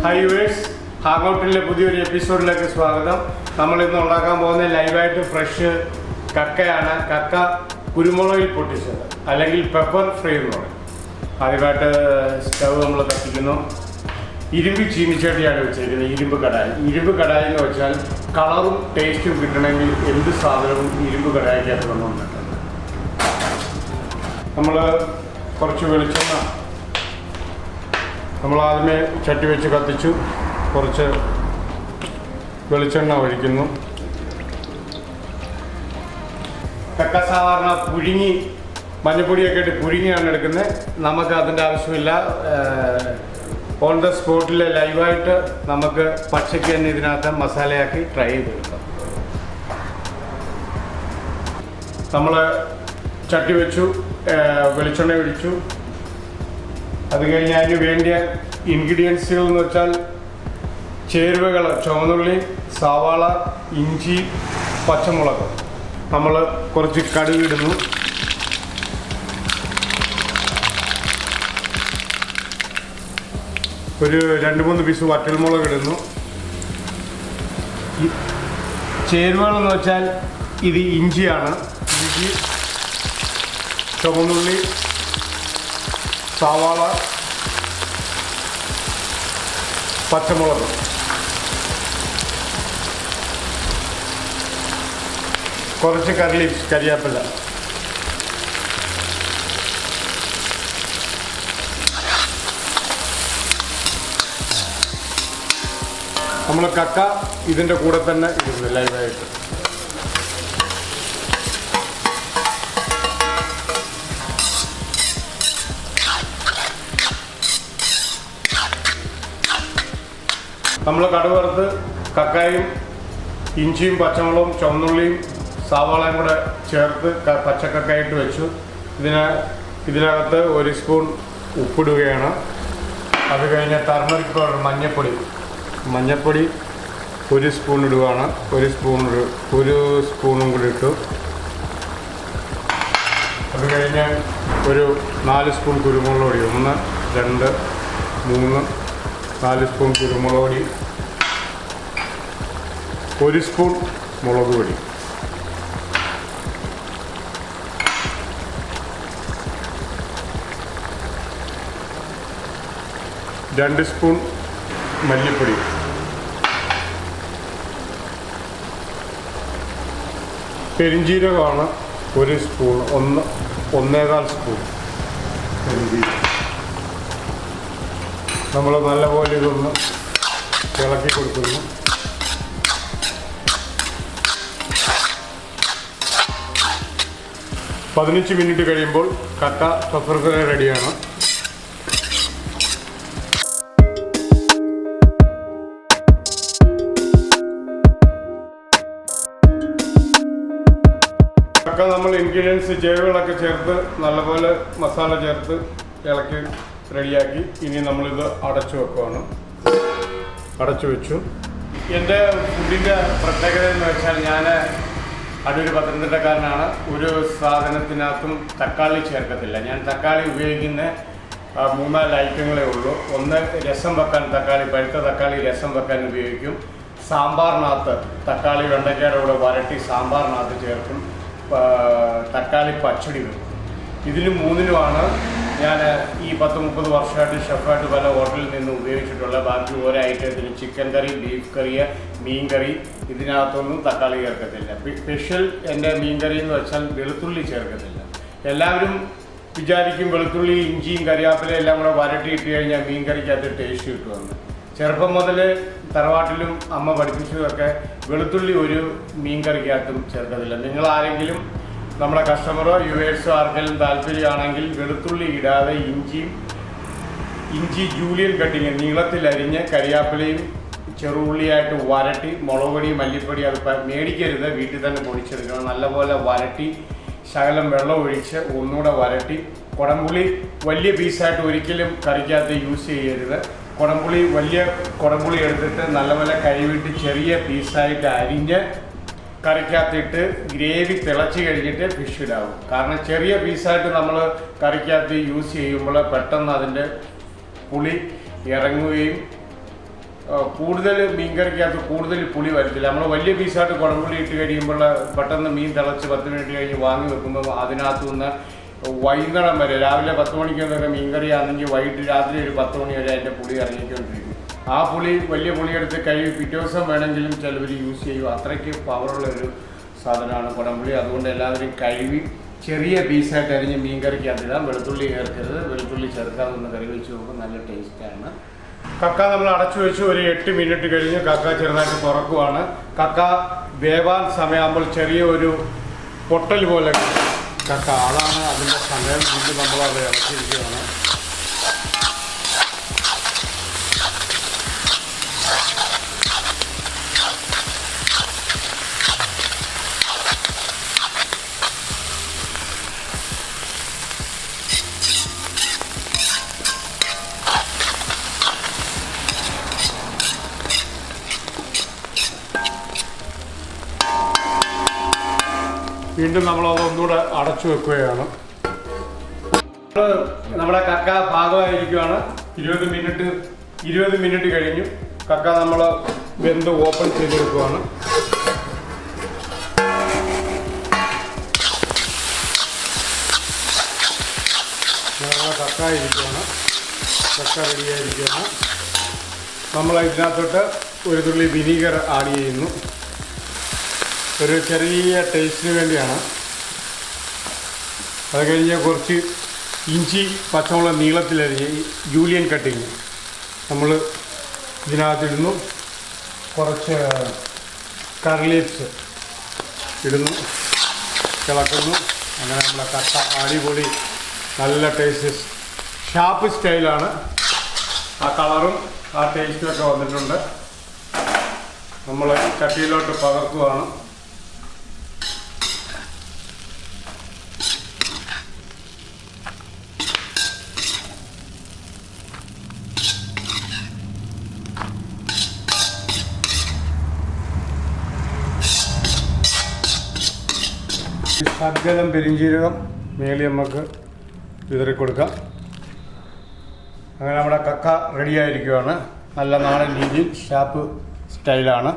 Hi viewers, Hangoutle പുതിയൊരു എപ്പിസോഡിലേക്ക് സ്വാഗതം. നമ്മൾ ഇന്ന് ഉണ്ടാക്കാൻ പോകുന്ന ലൈവായിട്ട് ഫ്രഷ് കക്കയാണ്. കക്ക കുരുമുളകിൽ പൊട്ടിച്ചത് അല്ലെങ്കിൽ പെപ്പർ ഫ്രൈ എന്ന് പറയും. ആദ്യമായിട്ട് സ്റ്റവ് നമ്മൾ കത്തിക്കുന്നു. ഇരുമ്പ് ചീനിച്ചട്ടിയാണ് വെച്ചിരിക്കുന്നത്. ഇരുമ്പ് കടായി എന്ന് വെച്ചാൽ കളറും ടേസ്റ്റും കിട്ടണമെങ്കിൽ എന്ത് സാധനവും ഇരുമ്പ് കടായിക്കകത്ത് കൊണ്ടുവന്നിട്ടുണ്ട്. നമ്മൾ കുറച്ച് വെളിച്ചെണ്ണ നമ്മൾ ആദ്യമേ ചട്ടി വെച്ച് കത്തിച്ചു. കുറച്ച് വെളിച്ചെണ്ണ ഒഴിക്കുന്നു. കക്ക സാധാരണ പുഴുങ്ങി മഞ്ഞപ്പൊടിയൊക്കെ ഇട്ട് പുഴുങ്ങിയാണ് എടുക്കുന്നത്. നമുക്ക് അതിൻ്റെ ആവശ്യമില്ല. ഓൺ ദ സ്പോട്ടിൽ ലൈവായിട്ട് നമുക്ക് പച്ചയ്ക്ക് തന്നെ ഇതിനകത്ത് മസാലയാക്കി ട്രൈ ചെയ്തെടുക്കാം. നമ്മൾ ചട്ടി വെച്ചു, വെളിച്ചെണ്ണ ഒഴിച്ചു. അത് കഴിഞ്ഞ് അതിന് വേണ്ടിയ ഇൻഗ്രീഡിയൻസുകൾ എന്ന് വെച്ചാൽ ചേരുവകൾ ചുവന്നുള്ളി, സവാള, ഇഞ്ചി, പച്ചമുളക്. നമ്മൾ കുറച്ച് കടുക് ഇടുന്നു. ഒരു 2-3 പീസ് വറ്റൽമുളക് ഇടുന്നു. ചേരുവകളെന്ന് വെച്ചാൽ ഇത് ഇഞ്ചിയാണ്. ഇഞ്ചി, ചുവന്നുള്ളി, സവാള, പച്ചമുളക്. കുറച്ച് കരിയാപ്പില. നമ്മൾ കക്ക ഇതിൻ്റെ കൂടെ തന്നെ ഇടുന്നു ലൈവായിട്ട്. നമ്മൾ കടുക് വറുത്ത് കക്കായും ഇഞ്ചിയും പച്ചമുളകും ചുവന്നുള്ളിയും സവാളയും കൂടെ ചേർത്ത് പച്ചക്കക്കായിട്ട് വെച്ചു. ഇതിനകത്ത് 1 സ്പൂൺ ഉപ്പിടുകയാണ്. അത് കഴിഞ്ഞ് ടർമറിക് പൗഡർ മഞ്ഞപ്പൊടി 1 സ്പൂൺ ഇടുകയാണ്. 1 സ്പൂണും കൂടി ഇട്ടു. അത് കഴിഞ്ഞ് ഒരു 4 സ്പൂൺ കുരുമുളക് പൊടി. 1, 2, 3, 4 സ്പൂൺ കുരുമുളക് പൊടി, 1 സ്പൂൺ മുളക് പൊടി, രണ്ട് സ്പൂൺ മല്ലിപ്പൊടി, പെരിഞ്ജീരകമാണ് 1 സ്പൂൺ, 1.25 സ്പൂൺ പെരിഞ്ജീരകം. നമ്മൾ നല്ലപോലെ ഇതൊന്ന് ഇളക്കി കൊടുക്കുന്നു. പതിനഞ്ച് മിനിറ്റ് കഴിയുമ്പോൾ കക്ക പെപ്പർ ഫ്രൈ റെഡിയാണ്. കക്ക നമ്മൾ ഇൻഗ്രീഡിയൻസ് ചേരുവകളൊക്കെ ചേർത്ത് നല്ലപോലെ മസാല ചേർത്ത് ഇളക്കി റെഡിയാക്കി. ഇനി നമ്മളിത് അടച്ചു വെക്കുകയാണ്. അടച്ചു വെച്ചു. എൻ്റെ ഫുഡിൻ്റെ പ്രത്യേകത എന്ന് വെച്ചാൽ ഞാൻ അടൂർ പത്തനംതിട്ടക്കാരനാണ്. ഒരു സാധനത്തിനകത്തും തക്കാളി ചേർക്കത്തില്ല. ഞാൻ തക്കാളി ഉപയോഗിക്കുന്ന 3-4 ഐറ്റങ്ങളേ ഉള്ളൂ. ഒന്ന്, രസം വെക്കാൻ തക്കാളി, പഴുത്ത തക്കാളി രസം വെക്കാൻ ഉപയോഗിക്കും. സാമ്പാറിനകത്ത് തക്കാളി വെണ്ടയ്ക്കയുടെ കൂടെ വരട്ടി സാമ്പാറിനകത്ത് ചേർക്കും. തക്കാളി പച്ചടി വെക്കും. ഇതിന് 3-നുമാണ് ഞാൻ ഈ 10-30 വർഷമായിട്ട് ഷെഫായിട്ട് പല ഹോട്ടലിൽ നിന്ന് ഉപയോഗിച്ചിട്ടുള്ള. ബാക്കി ഓരോ ഐറ്റത്തിന് ചിക്കൻ കറി, ബീഫ് കറി, മീൻ കറി, ഇതിനകത്തൊന്നും തക്കാളി ചേർക്കത്തില്ല. സ്പെഷ്യൽ എൻ്റെ മീൻ കറി എന്ന് വെച്ചാൽ വെളുത്തുള്ളി ചേർക്കത്തില്ല. എല്ലാവരും വിചാരിക്കും വെളുത്തുള്ളി, ഇഞ്ചിയും കരിയാപ്പിലയും എല്ലാം കൂടെ വരട്ടിയിട്ട് കഴിഞ്ഞാൽ മീൻ കറിക്കകത്ത് ടേസ്റ്റ് കിട്ടുമെന്ന്. ചെറുപ്പം മുതൽ തറവാട്ടിലും അമ്മ പഠിപ്പിച്ചതൊക്കെ വെളുത്തുള്ളി ഒരു മീൻ കറിക്കകത്തും ചേർക്കത്തില്ല. നിങ്ങൾ ആരെങ്കിലും നമ്മുടെ കസ്റ്റമറോ വ്യൂവേഴ്സോ ആർക്കെങ്കിലും താല്പര്യമാണെങ്കിൽ വെളുത്തുള്ളി ഇടാതെ ഇഞ്ചി ജൂലിയൻ കട്ടിങ് നീളത്തിലരിഞ്ഞ് കരിയാപ്പിലയും ചെറുള്ളിയായിട്ട് വരട്ടി, മുളക് പൊടി, മല്ലിപ്പൊടി അത് മേടിക്കരുത്, വീട്ടിൽ തന്നെ പൊടിച്ചെടുക്കണം. നല്ലപോലെ വരട്ടി ശകലം വെള്ളം ഒഴിച്ച് ഒന്നുകൂടെ വരട്ടി. കുടംപുളി വലിയ പീസായിട്ട് ഒരിക്കലും കറിക്കകത്ത് യൂസ് ചെയ്യരുത്. വലിയ കുടംപുളി എടുത്തിട്ട് നല്ലപോലെ കഴുകിയിട്ട് ചെറിയ പീസായിട്ട് അരിഞ്ഞ് കറിക്കകത്തിട്ട് ഗ്രേവി തിളച്ച് കഴിഞ്ഞിട്ട് ഫിഷ് ഇടാവും. കാരണം ചെറിയ പീസായിട്ട് നമ്മൾ കറിക്കകത്ത് യൂസ് ചെയ്യുമ്പോൾ പെട്ടെന്ന് അതിൻ്റെ പുളി ഇറങ്ങുകയും കൂടുതൽ മീൻകറിക്കകത്ത് കൂടുതൽ പുളി വരത്തില്ല. നമ്മൾ വലിയ പീസായിട്ട് കുടംപുളി ഇട്ട് കഴിയുമ്പോൾ പെട്ടെന്ന് മീൻ തിളച്ച് 10 മിനിറ്റ് കഴിഞ്ഞ് വാങ്ങി വെക്കുമ്പോൾ അതിനകത്തു നിന്ന് വൈകുന്നേരം വരെ രാവിലെ 10 മണിക്കൊക്കെ മീൻകറി ആണെങ്കിൽ വൈകിട്ട് രാത്രി ഒരു 10 മണി വരെ അതിൻ്റെ പുളി ഇറങ്ങിക്കൊണ്ടിരിക്കും. ആ പുളി വലിയ പുളിയെടുത്ത് കഴുകി പിറ്റേ ദിവസം വേണമെങ്കിലും ചിലവർ യൂസ് ചെയ്യും. അത്രയ്ക്ക് പവറുള്ളൊരു സാധനമാണ് കുടംപുളി. അതുകൊണ്ട് എല്ലാവരും കഴുകി ചെറിയ പീസായിട്ട് അരിഞ്ഞ് മീൻകറിക്കകത്തിടാം. വെളുത്തുള്ളി ചേർക്കരുത്. വെളുത്തുള്ളി ചേർക്കാതെ ഒന്ന് കറി വെച്ച് നോക്കും, നല്ല ടേസ്റ്റാണ്. കക്ക നമ്മൾ അടച്ചു വെച്ച് ഒരു 8 മിനിറ്റ് കഴിഞ്ഞ് കക്ക ചെറുതായിട്ട് തുറക്കുവാണ്. കക്ക വേവാൻ സമയമാകുമ്പോൾ ചെറിയ ഒരു പൊട്ടൽ പോലെ കക്ക, അതാണ് അതിൻ്റെ സമയം. വീണ്ടും നമ്മളത് ഇറക്കിയിരിക്കുകയാണ്. വീണ്ടും നമ്മളത് ഒന്നുകൂടെ അടച്ചു വെക്കുകയാണ്. നമ്മുടെ കക്ക പാകമായിരിക്കുകയാണ്. 20 മിനിറ്റ് കഴിഞ്ഞു. കക്ക നമ്മൾ വെന്ത് ഓപ്പൺ ചെയ്തെടുക്കുകയാണ്. കക്ക റെഡിയായിരിക്കുകയാണ്. നമ്മൾ ഇതിനകത്തോട്ട് ഒരു തുള്ളി വിനീഗർ ആഡ് ചെയ്യുന്നു. ഒരു ചെറിയ ടേസ്റ്റിന് വേണ്ടിയാണ്. അത് കഴിഞ്ഞ് കുറച്ച് ഇഞ്ചി പച്ചമുളക് നീളത്തിലരിഞ്ഞ് ജൂലിയൻ കട്ടിങ് നമ്മൾ ഇതിനകത്തിടുന്നു. കുറച്ച് കറി ലീവ്സ് ഇടുന്നു, ഇളക്കുന്നു. അങ്ങനെ നമ്മളെ കക്ക അടിപൊളി നല്ല ടേസ്റ്റ് ഷാപ്പ് സ്റ്റൈലാണ്. ആ കളറും ആ ടേസ്റ്റും ഒക്കെ വന്നിട്ടുണ്ട്. നമ്മൾ ചട്ടിയിലോട്ട് പകർത്തുകയാണ്. ശർക്കരം പെരിഞ്ചീരകം മേളി നമുക്ക് വിതറി കൊടുക്കാം. അങ്ങനെ നമ്മുടെ കക്ക റെഡിയായിരിക്കുകയാണ്. നല്ല നാടൻ രീതിയിൽ ഷാപ്പ് സ്റ്റൈലാണ്.